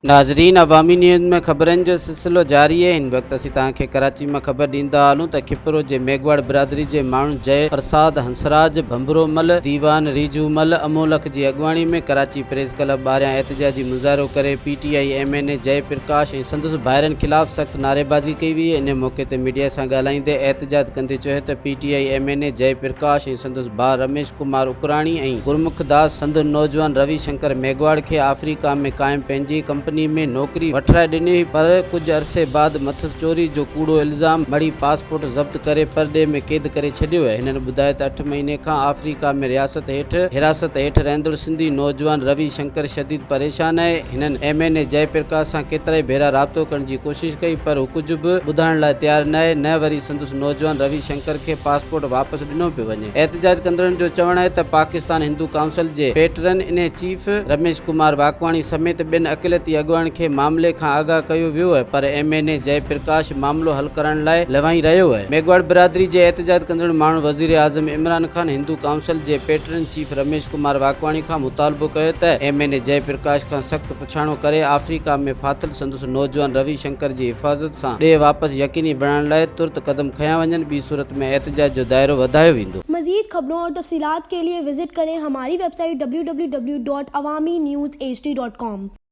नाज़रीन, अवामी न्यूज़ में ख़बरनि जो सिलसिलो जारी है। हिन वक़्तु असीं तव्हांखे कराची में ख़बर ॾींदा हलूं त खिपरो जे मेघवाड़ बिरादरी जे माण्हू जय प्रसाद हंसराज भंभरोमल दीवान रिजूमल अमोलक जी अॻुवाणी में कराची प्रेस क्लब ॿाहिरियां एहतजाजी मुज़ाहिरो करे PTI MNA जय प्रकाश ऐं संदसि भाइरनि ख़िलाफ़ सख़्त नारेबाज़ी कई हुई। इन मौक़े ते मीडिया सां ॻाल्हाईंदे एहतजाज कंदे चयो त PTI MNA जय प्रकाश ऐं संदसि भाउ रमेश कुमार उकराणी ऐं गुरमुख दास संदसि नौजवान रविशंकर मेघवाड़ खे अफ्रीका में क़ाइम पंहिंजी कंपनी में नौकरी वठाए ॾिनी, पर कुछ अरसे बाद मथस चोरी जो कूड़ो इल्ज़ाम मड़ी पासपोर्ट ज़ब्त करे परॾे में कैद करे छॾियो आहे। हिननि ॿुधायो त 8 महीने खां अफ्रीका में हिरासत हेठि रहंदड़ सिंधी नौजवान रवि शंकर शदीद परेशान आहे। हिननि MNA जय प्रकाश सां केतिराई भेरा राब्तो करण जी कोशिश कई, पर हू कुझु बि ॿुधाइण लाइ तयारु न आहे। न वरी संदसि नौजवान रवि शंकर खे पासपोर्ट वापसि ॾिनो पियो वञे। एहतजाज कंदड़नि जो चवणु आहे त पाकिस्तान हिंदू काउंसिल जे patron in chief Ramesh Kumar वाकवाणी समेत ॿिनि अक़िलती अॻुवान खे मामले खां आगाह कयो वियो आहे, पर MNA जय प्रकाश मामलो हल करण लाइ लवाई रहियो आहे। मेघवाड़ बिरादरी जे एहतजाज कंदड़ माण्हू वज़ीर आज़म इमरान खान हिंदू काउंसिल जे पेटरन चीफ रमेश कुमार वाकवाणी खां मुतालबो कयो त MNA जय प्रकाश खां सख़्त पुछाणो करे अफ्रीका में फाथल संदसि नौजवान रवि शंकर जी हिफ़ाज़त सां ॾे वापसि यकीनी बणाइण लाइ तुर्त कदम खयां वञनि। ॿी सूरत में एहतजाज जो दायरो वधायो वेंदो। मज़ीद खबरों और तफसीलात के लिए विजिट करें हमारी वेबसाइट www.awamiNewsHD.com।